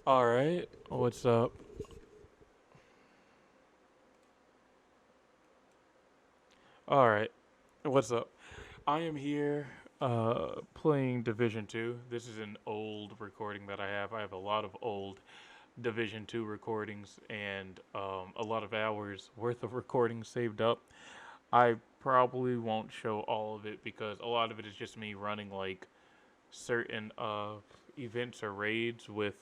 All right, what's up? All right, what's up? I am here playing Division 2. This is an old recording that I have. I have a lot of old Division 2 recordings and a lot of hours worth of recordings saved up. I probably won't show all of it because a lot of it is just me running like certain events or raids with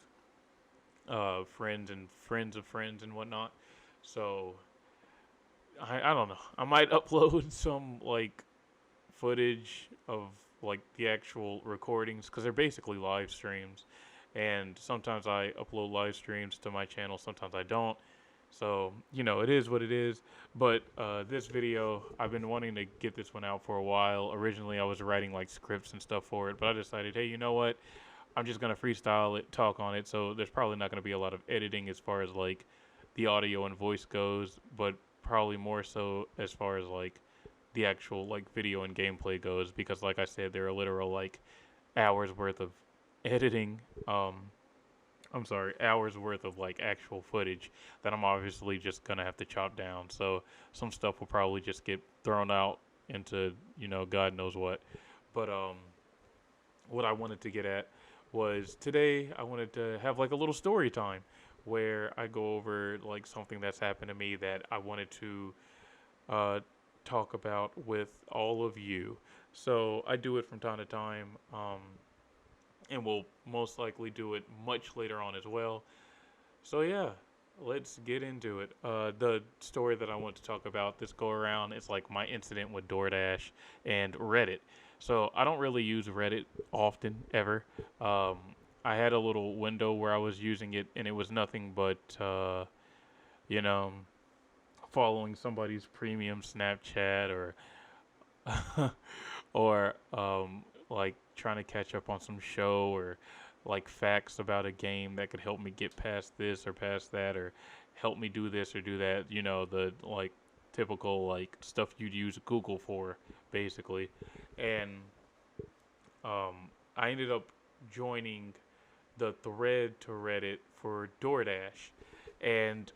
friends and friends of friends and whatnot. So I don't know. I might upload some like footage of like the actual recordings because they're basically live streams, and sometimes I upload live streams to my channel. Sometimes I don't. So it is what it is. But this video, I've been wanting to get this one out for a while. Originally, I was writing like scripts and stuff for it, but I decided, hey, you know what? I'm just gonna freestyle it, talk on it. So there's probably not gonna be a lot of editing as far as like the audio and voice goes, but probably more so as far as like the actual like video and gameplay goes, because like I said, there are literal like hours worth of editing. I'm sorry, hours worth of like actual footage that I'm obviously just gonna have to chop down. So some stuff will probably just get thrown out into God knows what. But what I wanted to get at was today I wanted to have like a little story time where I go over like something that's happened to me that I wanted to uh, talk about with all of you. So I do it from time to time, and we'll most likely do it much later on as well. So yeah, let's get into it. The story that I want to talk about this go around is like my incident with DoorDash and Reddit. So I don't really use Reddit often ever. Um, I had a little window where I was using it, and it was nothing but you know following somebody's premium Snapchat or or like trying to catch up on some show or like facts about a game that could help me get past this or past that or help me do this or do that. The like typical like stuff you'd use Google for basically. And I ended up joining the thread to Reddit for DoorDash, and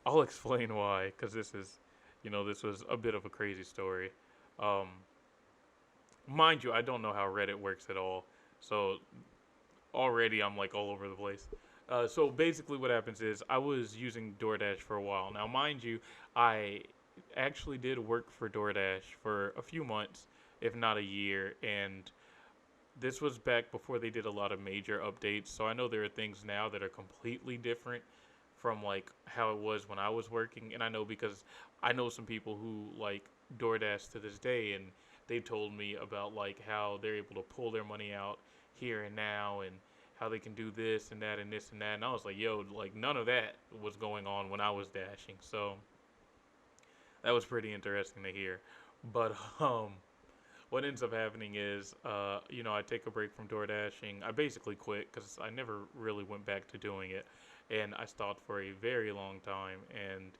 I'll explain why because this was a bit of a crazy story. Um, Mind you, I don't know how Reddit works at all. So already I'm like all over the place. So basically, what happens is I was using DoorDash for a while. Now, mind you, I actually did work for DoorDash for a few months, if not a year, and this was back before they did a lot of major updates. So I know there are things now that are completely different from like how it was when I was working, and I know because I know some people who like DoorDash to this day, and they told me about like how they're able to pull their money out here and now, and how they can do this and that and this and that. And I was like, yo, like none of that was going on when I was dashing. So that was pretty interesting to hear. But what ends up happening is, I take a break from door dashing. I basically quit because I never really went back to doing it, and I stopped for a very long time and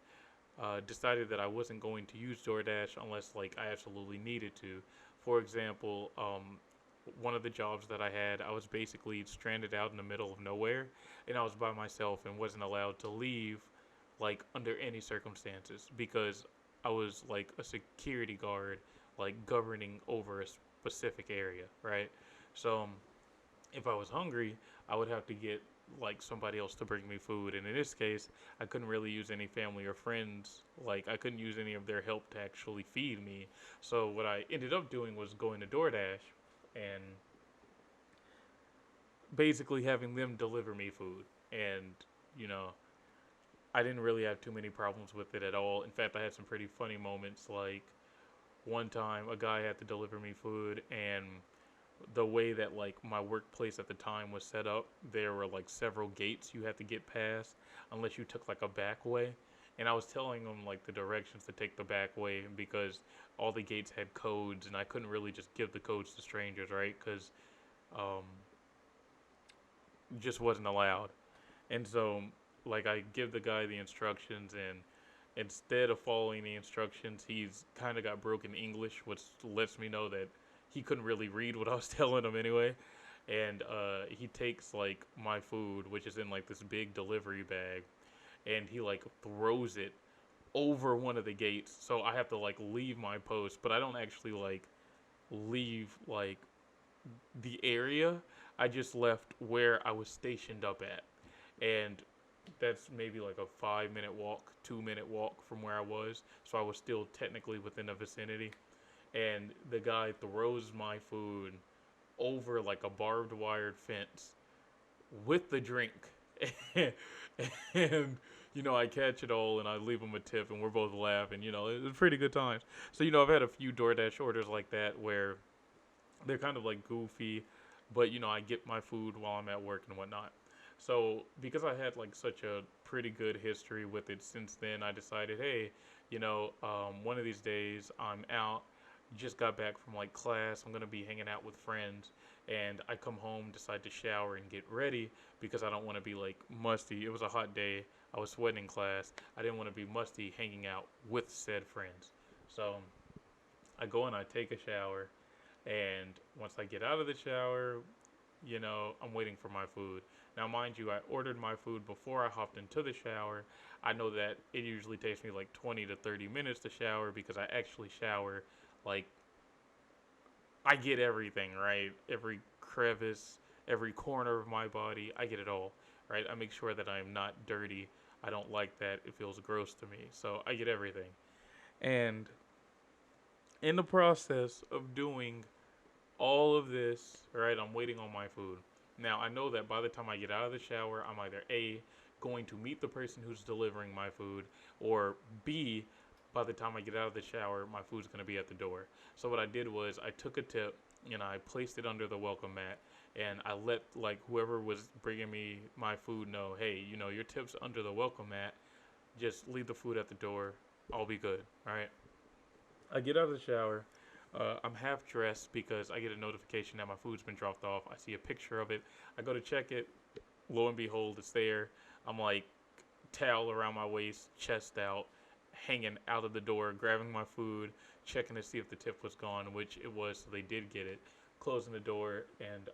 decided that I wasn't going to use DoorDash unless like I absolutely needed to. For example, one of the jobs that I had, I was basically stranded out in the middle of nowhere, and I was by myself and wasn't allowed to leave, like under any circumstances, because I was like a security guard, like governing over a specific area, right? So if I was hungry, I would have to get like somebody else to bring me food. And in this case, I couldn't really use any family or friends. Like I couldn't use any of their help to actually feed me. So what I ended up doing was going to DoorDash and basically having them deliver me food. And you know, I didn't really have too many problems with it at all. In fact, I had some pretty funny moments. Like one time, a guy had to deliver me food, and the way that like my workplace at the time was set up, there were like several gates you had to get past unless you took like a back way. And I was telling them like the directions to take the back way because all the gates had codes, and I couldn't really just give the codes to strangers, right? Because um, just wasn't allowed. And so like I give the guy the instructions, and instead of following the instructions, he's kind of got broken English, which lets me know that he couldn't really read what I was telling him anyway. and he takes like my food, which is in like this big delivery bag, and he like throws it over one of the gates. So I have to like leave my post, but I don't actually like leave like the area. I just left where I was stationed up at, and that's maybe like a 5 minute walk, 2 minute walk from where I was. So I was still technically within the vicinity. And the guy throws my food over like a barbed wired fence with the drink. And I catch it all and I leave him a tip and we're both laughing. It was pretty good times. So I've had a few DoorDash orders like that where they're kind of like goofy, but I get my food while I'm at work and whatnot. So because I had like such a pretty good history with it since then, I decided, hey, one of these days I'm out, just got back from like class, I'm gonna be hanging out with friends, and I come home, decide to shower and get ready because I don't want to be like musty. It was a hot day, I was sweating in class, I didn't want to be musty hanging out with said friends. So I go and I take a shower, and once I get out of the shower, I'm waiting for my food. Now, mind you, I ordered my food before I hopped into the shower. I know that it usually takes me like 20 to 30 minutes to shower because I actually shower like I get everything, right? Every crevice, every corner of my body, I get it all, right? I make sure that I'm not dirty. I don't like that. It feels gross to me. So I get everything. And in the process of doing all of this, right, I'm waiting on my food. Now, I know that by the time I get out of the shower, I'm either A, going to meet the person who's delivering my food, or B, by the time I get out of the shower, my food's going to be at the door. So what I did was I took a tip and I placed it under the welcome mat, and I let like whoever was bringing me my food know, hey, your tip's under the welcome mat. Just leave the food at the door. I'll be good. All right. I get out of the shower. I'm half dressed because I get a notification that my food's been dropped off. I see a picture of it. I go to check it. Lo and behold, it's there. I'm like towel around my waist, chest out, hanging out of the door, grabbing my food, checking to see if the tip was gone, which it was. So they did get it. Closing the door and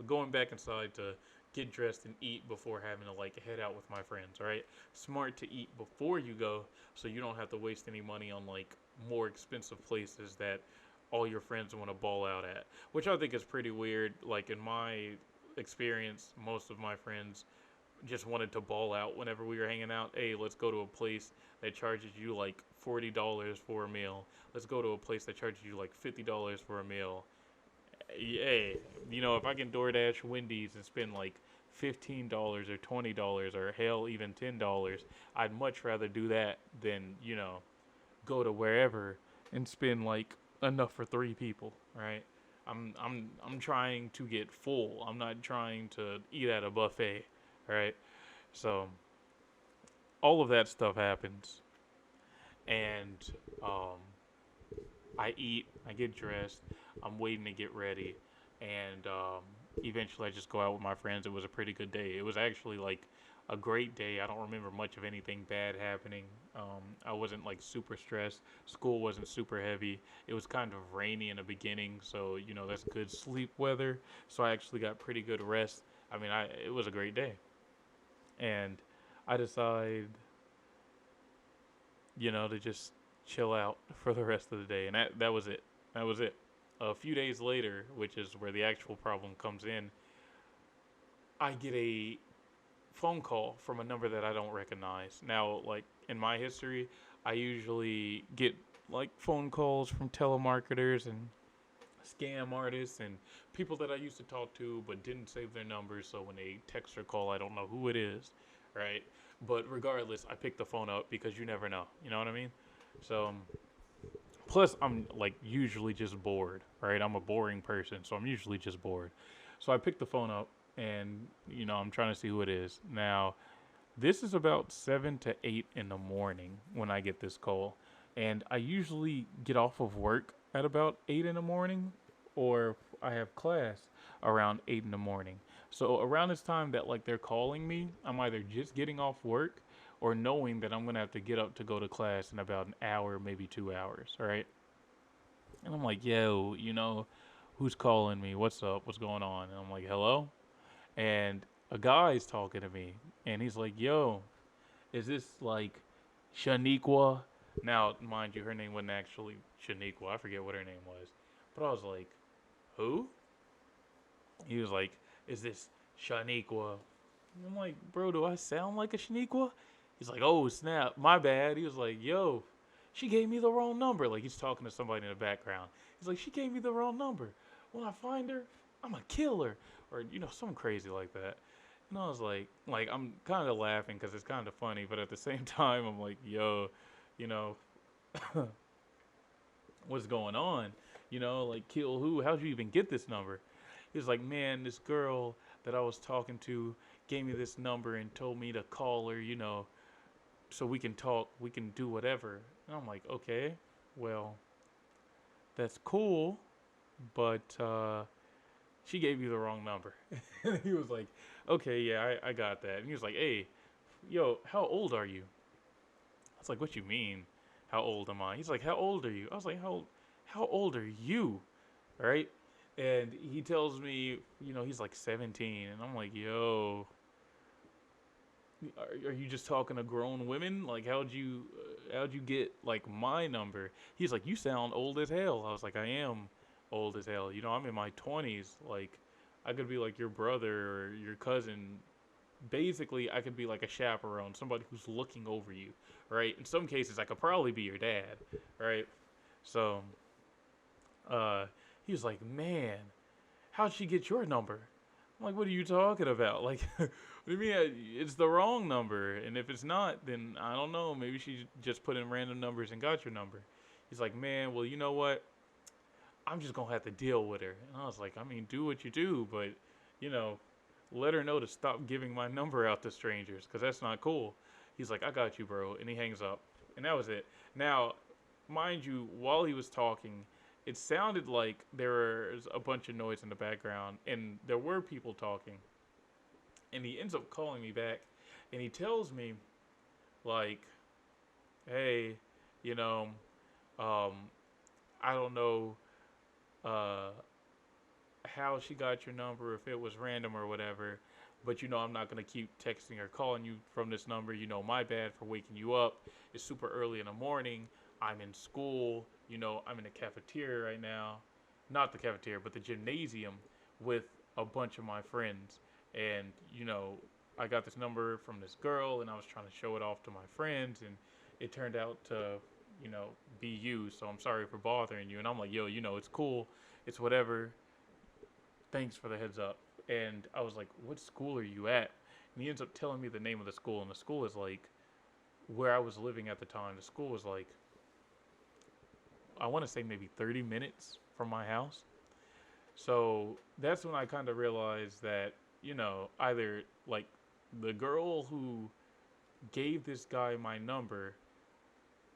going back inside to get dressed and eat before having to like head out with my friends, right? Smart to eat before you go so you don't have to waste any money on like more expensive places that all your friends want to ball out at, which I think is pretty weird. Like in my experience, most of my friends just wanted to ball out whenever we were hanging out. Hey, let's go to a place that charges you like $40 for a meal. Let's go to a place that charges you like $50 for a meal. Hey, if I can DoorDash Wendy's and spend like $15 or $20 or hell even $10, I'd much rather do that than go to wherever and spend like enough for three people, right? I'm trying to get full. I'm not trying to eat at a buffet, right? So all of that stuff happens, and um, I eat, I get dressed, I'm waiting to get ready, and eventually I just go out with my friends. It was a pretty good day. It was actually like a great day. I don't remember much of anything bad happening. I wasn't like super stressed. School wasn't super heavy. It was kind of rainy in the beginning, so that's good sleep weather. So I actually got pretty good rest. I mean, it was a great day, and I decide to just chill out for the rest of the day. And that was it. That was it. A few days later, which is where the actual problem comes in, I get a phone call from a number that I don't recognize. Now, like in my history, I usually get like phone calls from telemarketers and scam artists and people that I used to talk to but didn't save their numbers. So when they text or call, I don't know who it is, right? But regardless, I pick the phone up because you never know. You know what I mean? So, plus, I'm like usually just bored, right? I'm a boring person, so I'm usually just bored. So I pick the phone up and, I'm trying to see who it is. Now, this is about 7 to 8 in the morning when I get this call. And I usually get off of work at about 8 in the morning, or I have class around 8 in the morning. So around this time that like they're calling me, I'm either just getting off work or knowing that I'm gonna have to get up to go to class in about an hour, maybe 2 hours, all right? And I'm like, yo, who's calling me? What's up? What's going on? And I'm like, hello? And a guy's talking to me, and he's like, yo, is this like Shaniqua? Now, mind you, her name wasn't actually Shaniqua. I forget what her name was. But I was like, who? He was like, is this Shaniqua? And I'm like, bro, do I sound like a Shaniqua? He's like, oh, snap, my bad. He was like, yo, she gave me the wrong number. Like, he's talking to somebody in the background. He's like, she gave me the wrong number. When I find her, I'm a killer. Or, something crazy like that. And I was like I'm kind of laughing because it's kind of funny, but at the same time, I'm like, yo, you know, what's going on? Like, kill who? How'd you even get this number? He was like, man, this girl that I was talking to gave me this number and told me to call her, so we can talk, we can do whatever. And I'm like, okay, well, that's cool, but she gave you the wrong number. And he was like, okay, yeah, I got that. And he was like, hey, yo, how old are you? I was like, what you mean? How old am I? He's like, how old are you? I was like, how old are you? Right? And he tells me, he's like 17. And I'm like, yo, are you just talking to grown women? Like, how'd you get like my number? He's like, you sound old as hell. I was like, I am old as hell. I'm in my 20s. Like, I could be like your brother or your cousin. Basically, I could be like a chaperone, somebody who's looking over you, right? In some cases, I could probably be your dad, right? So, uh, he was like, man, how'd she get your number? I'm like, what are you talking about? Like, what do you mean it's the wrong number? And if it's not, then I don't know. Maybe she just put in random numbers and got your number. He's like, man, well, you know what? I'm just going to have to deal with her. And I was like, I mean, do what you do, but, you know, let her know to stop giving my number out to strangers because that's not cool. He's like, I got you, bro. And he hangs up. And that was it. Now, mind you, while he was talking, it sounded like there was a bunch of noise in the background and there were people talking. And he ends up calling me back and he tells me, like, hey, you know, um, I don't know uh, how she got your number, if it was random or whatever. But I'm not gonna keep texting or calling you from this number. My bad for waking you up. It's super early in the morning. I'm in school. I'm in the cafeteria right now. Not the cafeteria, but the gymnasium with a bunch of my friends. And, I got this number from this girl and I was trying to show it off to my friends and it turned out to, be you. So I'm sorry for bothering you. And I'm like, yo, it's cool. It's whatever. Thanks for the heads up. And I was like, what school are you at? And he ends up telling me the name of the school. And the school is like where I was living at the time. The school was like, I want to say maybe 30 minutes from my house. So that's when I kind of realized that, either like the girl who gave this guy my number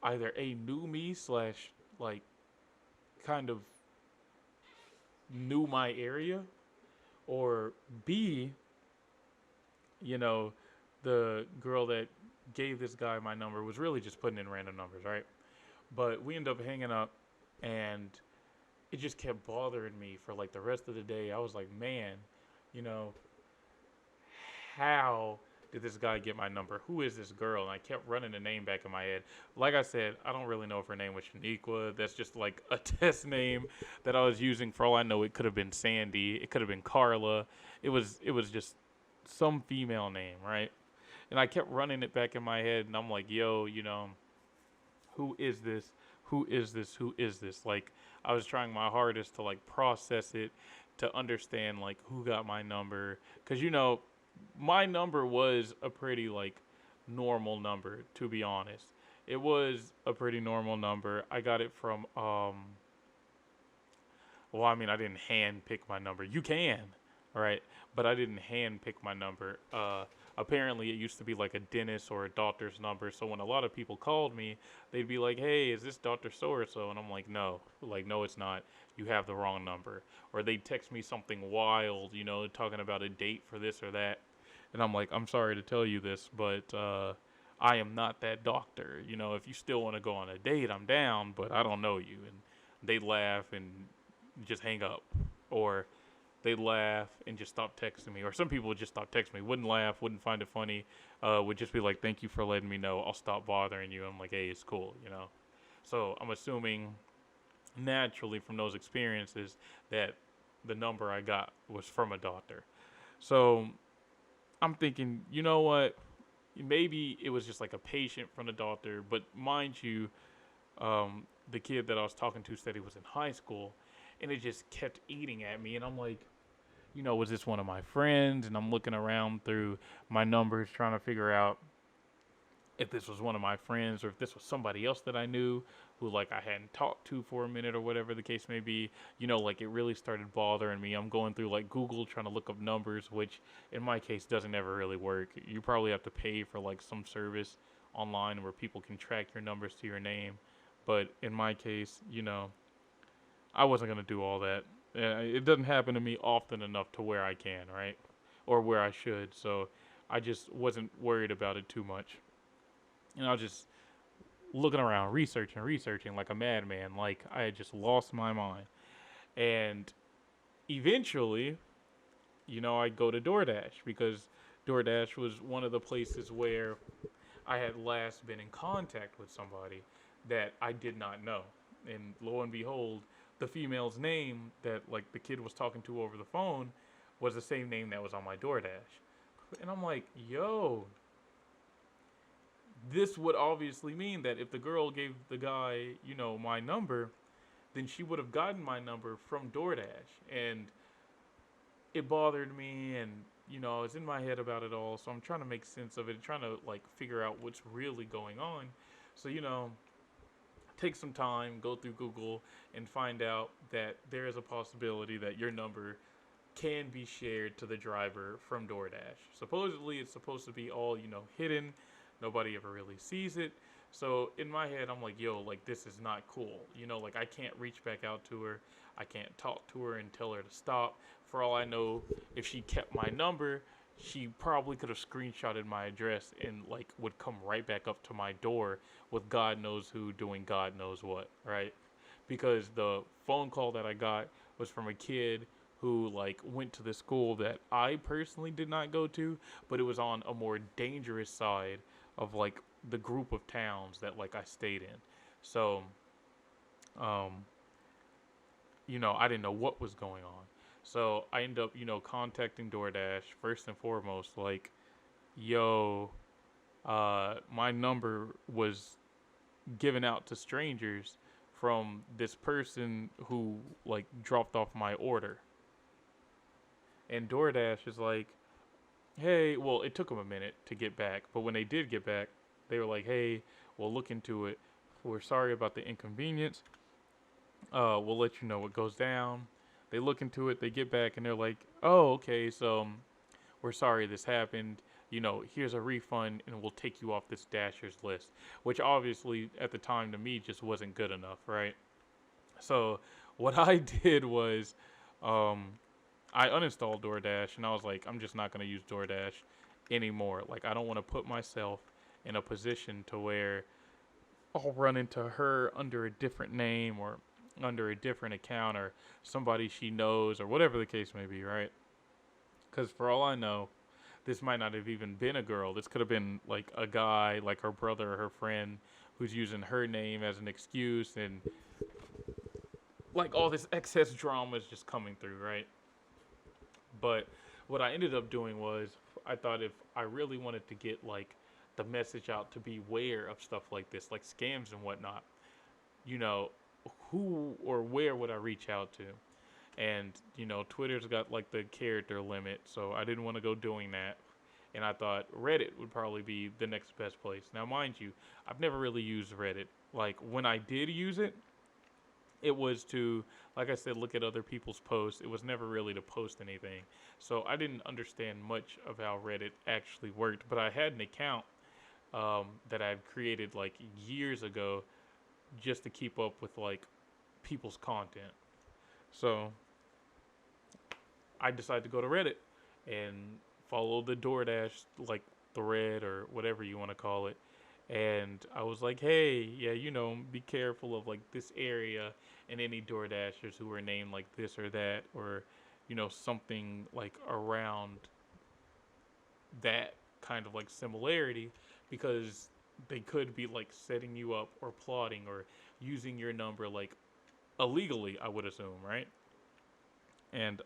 either A, knew me slash like kind of knew my area, or B, you know, the girl that gave this guy my number was really just putting in random numbers, right? But we ended up hanging up and it just kept bothering me for like the rest of the day. I was like, man, you know, how did this guy get my number? Who is this girl? And I kept running the name back in my head. Like I said, I don't really know if her name was Shaniqua. That's just like a test name that I was using. For all I know, it could have been Sandy. It could have been Carla. It was just some female name, right? And I kept running it back in my head, and I'm like, yo, who is this? Who is this? Who is this? Like, I was trying my hardest to like process it, to understand like who got my number, because my number was a pretty like normal number, to be honest. It was a pretty normal number. I got it from well, I mean, I didn't hand pick my number. You can, all right, but I didn't hand pick my number. Apparently, it used to be like a dentist or a doctor's number. So when a lot of people called me, they'd be like, "Hey, is this Doctor So or So?" And I'm like, no, it's not. You have the wrong number. Or they'd text me something wild, talking about a date for this or that, and I'm like, I'm sorry to tell you this, but I am not that doctor. If you still want to go on a date, I'm down, but I don't know you. And they laugh and just hang up. or they'd laugh and just stop texting me. Or some people would just stop texting me, wouldn't laugh, wouldn't find it funny, would just be like, "Thank you for letting me know. I'll stop bothering you." I'm like, "Hey, it's cool," you know. So I'm assuming naturally from those experiences that the number I got was from a doctor. So I'm thinking, you know what? Maybe it was just like a patient from the doctor, but mind you, the kid that I was talking to said he was in high school, and it just kept eating at me. And I'm like, was this one of my friends? And I'm looking around through my numbers trying to figure out if this was one of my friends or if this was somebody else that I knew who like I hadn't talked to for a minute or whatever the case may be. Like it really started bothering me. I'm going through like Google trying to look up numbers, which in my case doesn't ever really work. You probably have to pay for like some service online where people can track your numbers to your name. But in my case, I wasn't going to do all that. It doesn't happen to me often enough to where I can, right? Or where I should. So I just wasn't worried about it too much. I was just looking around, researching like a madman. Like I had just lost my mind. And eventually, I go to DoorDash because DoorDash was one of the places where I had last been in contact with somebody that I did not know. And lo and behold, the female's name that like the kid was talking to over the phone was the same name that was on my DoorDash. And I'm like, yo, this would obviously mean that if the girl gave the guy, my number, then she would have gotten my number from DoorDash. And it bothered me, and I was in my head about it all. So I'm trying to make sense of it, trying to like figure out what's really going on. So take some time, go through Google, and find out that there is a possibility that your number can be shared to the driver from DoorDash. Supposedly, it's supposed to be all hidden. Nobody ever really sees it. So in my head, I'm like, yo, like this is not cool. Like I can't reach back out to her. I can't talk to her and tell her to stop. For all I know, if she kept my number, she probably could have screenshotted my address and like would come right back up to my door with God knows who doing God knows what, right? Because the phone call that I got was from a kid who like went to the school that I personally did not go to, but it was on a more dangerous side of like the group of towns that like I stayed in. So, um, I didn't know what was going on. So I ended up, contacting DoorDash first and foremost, like, yo, my number was given out to strangers from this person who like dropped off my order. And DoorDash is like, hey, well, it took them a minute to get back, but when they did get back, they were like, hey, we'll look into it. We're sorry about the inconvenience. We'll let you know what goes down. They look into it, they get back, and they're like, oh, okay, so we're sorry this happened. Here's a refund, and we'll take you off this Dashers list, which obviously at the time to me just wasn't good enough, right? So what I did was um, I uninstalled DoorDash, and I was like, I'm just not going to use DoorDash anymore. Like, I don't want to put myself in a position to where I'll run into her under a different name or under a different account or somebody she knows or whatever the case may be, right? Because for all I know, this might not have even been a girl. This could have been like a guy, like her brother or her friend, who's using her name as an excuse, and like all this excess drama is just coming through, right? But what I ended up doing was I thought if I really wanted to get like the message out to beware of stuff like this, like scams and whatnot, you know, who or where would I reach out to? And, Twitter's got like the character limit, so I didn't want to go doing that. And I thought Reddit would probably be the next best place. Now, mind you, I've never really used Reddit. Like, when I did use it, it was to, like I said, look at other people's posts. It was never really to post anything. So I didn't understand much of how Reddit actually worked. But I had an account that I've created like years ago just to keep up with like people's content. So I decided to go to Reddit and follow the DoorDash like thread or whatever you want to call it. And I was like, hey, yeah, be careful of like this area and any Door Dashers who are named like this or that, or something like around that kind of like similarity, because they could be like setting you up or plotting or using your number like illegally, I would assume, right? And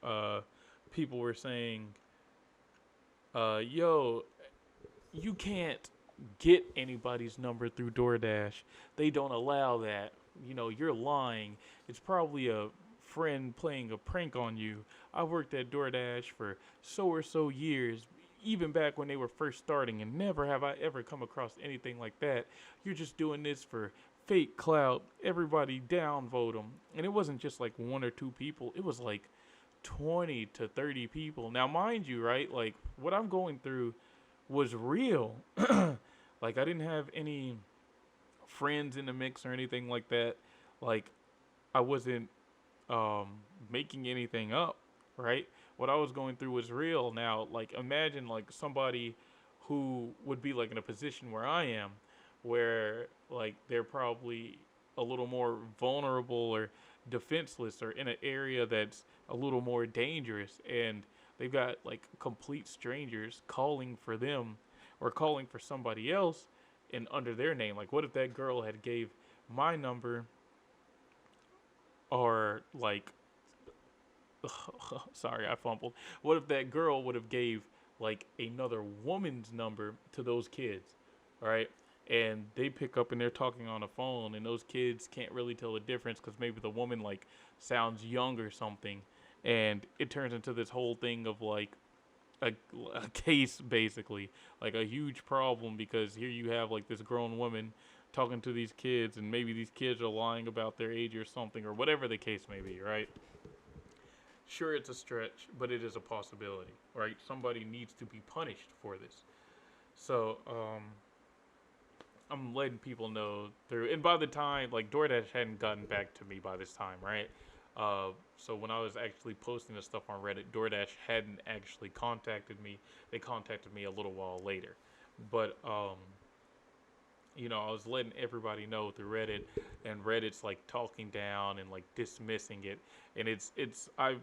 people were saying, yo, you can't get anybody's number through DoorDash. They don't allow that. You're lying. It's probably a friend playing a prank on you. I worked at DoorDash for so or so years, even back when they were first starting, and never have I ever come across anything like that. You're just doing this for fake clout. Everybody downvote them. And it wasn't just like one or two people, it was like 20 to 30 people. Now, mind you, right? Like, what I'm going through was real. Like, I didn't have any friends in the mix or anything like that. Like, I wasn't um, making anything up, right? What I was going through was real. Now, like, imagine like somebody who would be like in a position where I am, where like they're probably a little more vulnerable or defenseless, or in an area that's a little more dangerous, and they've got like complete strangers calling for them or calling for somebody else and under their name. Like, what if that girl had gave my number, or like sorry, I fumbled. What if that girl would have gave like another woman's number to those kids, right? And they pick up and they're talking on the phone, and those kids can't really tell the difference because maybe the woman like sounds young or something, and it turns into this whole thing of like a, a case, basically, like a huge problem, because here you have like this grown woman talking to these kids, and maybe these kids are lying about their age or something, or whatever the case may be, right? Sure, it's a stretch, but it is a possibility, right? Somebody needs to be punished for this. So, I'm letting people know through, and by the time, like, DoorDash hadn't gotten back to me by this time, right? So when I was actually posting this stuff on Reddit, DoorDash hadn't actually contacted me. They contacted me a little while later, but I was letting everybody know through Reddit, and Reddit's like talking down and like dismissing it, and I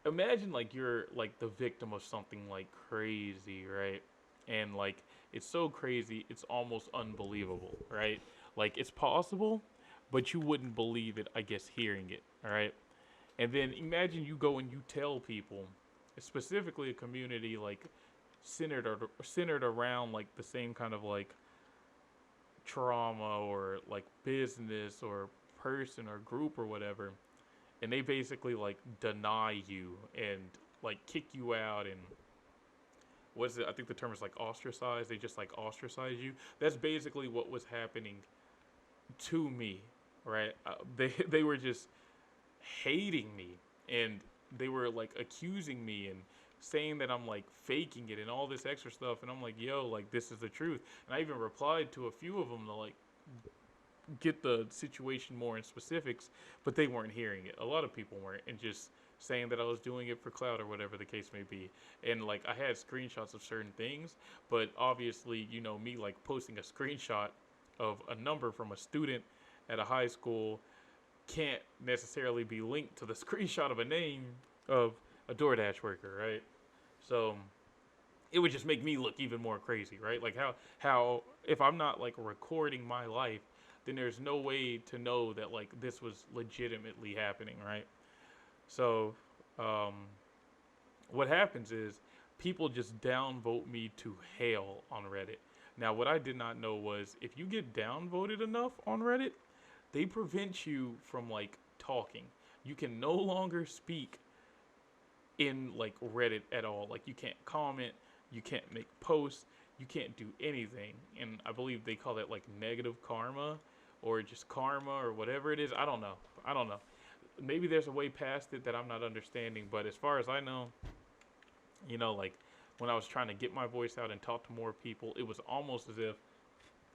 imagine like you're like the victim of something like crazy, right? And like it's so crazy, it's almost unbelievable, right? Like it's possible, but you wouldn't believe it, I guess, hearing it, all right? And then imagine you go and you tell people, specifically a community like centered around like the same kind of like trauma or like business or person or group or whatever, and they basically like deny you and like kick you out, and what's it? I think the term is like ostracize. They just like ostracize you. That's basically what was happening to me, right? They were just hating me, and they were like accusing me and saying that I'm like faking it and all this extra stuff, and I'm like, yo, like this is the truth. And I even replied to a few of them to like get the situation more in specifics, but they weren't hearing it. A lot of people weren't, and just saying that I was doing it for clout or whatever the case may be. And like I had screenshots of certain things, but obviously, me like posting a screenshot of a number from a student at a high school can't necessarily be linked to the screenshot of a name of a DoorDash worker, right? So it would just make me look even more crazy, right? Like how if I'm not like recording my life, then there's no way to know that like this was legitimately happening, right? So um, what happens is people just downvote me to hell on Reddit. Now, what I did not know was if you get downvoted enough on Reddit, they prevent you from like talking. You can no longer speak in like Reddit at all. Like you can't comment, you can't make posts, you can't do anything. And I believe they call that like negative karma or just karma or whatever it is. I don't know. I don't know. Maybe there's a way past it that I'm not understanding, but as far as I know, like when I was trying to get my voice out and talk to more people, it was almost as if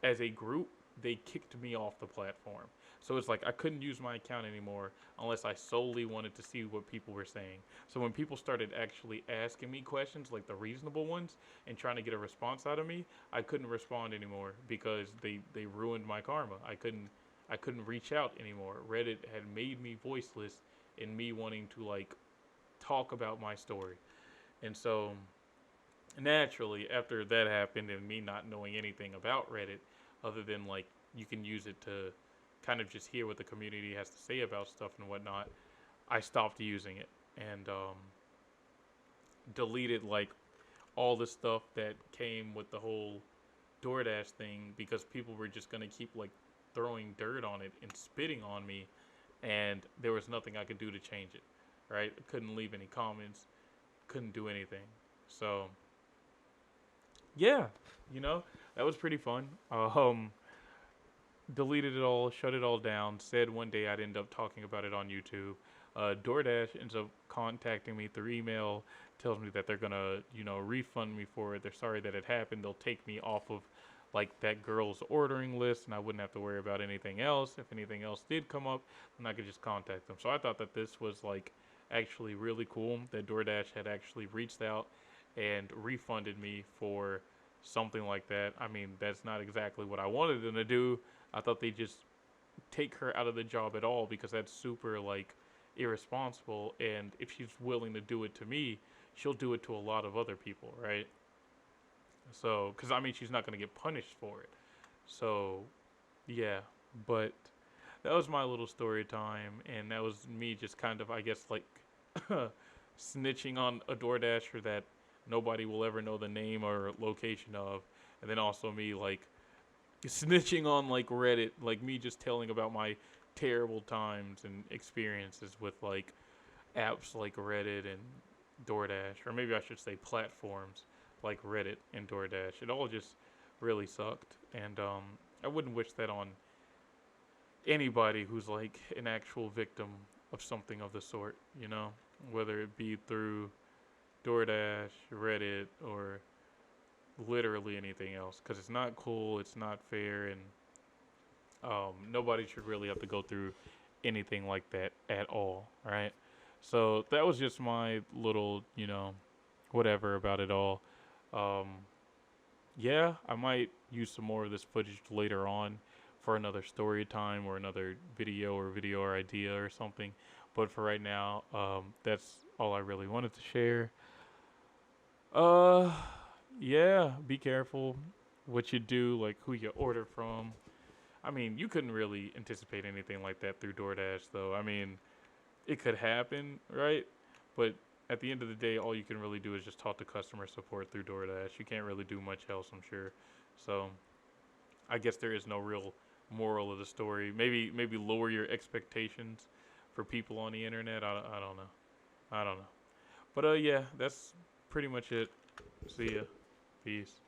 as a group they kicked me off the platform. So it's like I couldn't use my account anymore unless I solely wanted to see what people were saying. So when people started actually asking me questions, like the reasonable ones, and trying to get a response out of me, I couldn't respond anymore because they ruined my karma. I couldn't reach out anymore. Reddit had made me voiceless in me wanting to like talk about my story. And so naturally, after that happened and me not knowing anything about Reddit, other than like you can use it to kind of just hear what the community has to say about stuff and whatnot, I stopped using it and deleted like all the stuff that came with the whole DoorDash thing because people were just gonna keep like throwing dirt on it and spitting on me, and there was nothing I could do to change it. Right? I couldn't leave any comments, couldn't do anything. So yeah, you know, that was pretty fun. Deleted it all, shut it all down. Said one day I'd end up talking about it on YouTube. DoorDash ends up contacting me through email, tells me that they're gonna, refund me for it. They're sorry that it happened. They'll take me off of like that girl's ordering list, and I wouldn't have to worry about anything else. If anything else did come up, then I could just contact them. So I thought that this was like actually really cool that DoorDash had actually reached out and refunded me for something like that. I mean, that's not exactly what I wanted them to do. I thought they'd just take her out of the job at all because that's super like irresponsible. And if she's willing to do it to me, she'll do it to a lot of other people, right? So, because I mean, she's not going to get punished for it. So, yeah. But that was my little story time, and that was me just kind of, I guess, like snitching on a DoorDasher that nobody will ever know the name or location of, and then also me like snitching on like Reddit, like me just telling about my terrible times and experiences with like apps like Reddit and DoorDash, or maybe I should say platforms like Reddit and DoorDash. It all just really sucked, and I wouldn't wish that on anybody who's like an actual victim of something of the sort, whether it be through DoorDash, Reddit, or literally anything else, because it's not cool, it's not fair, and nobody should really have to go through anything like that at all, right? So that was just my little, whatever about it all. Um, yeah, I might use some more of this footage later on for another story time or another video or idea or something. But for right now, that's all I really wanted to share. Uh, yeah, be careful what you do, like who you order from. I mean, you couldn't really anticipate anything like that through DoorDash, though. I mean, it could happen, right? But at the end of the day, all you can really do is just talk to customer support through DoorDash. You can't really do much else, I'm sure. So I guess there is no real moral of the story. Maybe lower your expectations for people on the internet. I don't know. I don't know. But yeah, that's pretty much it. See ya. Peace.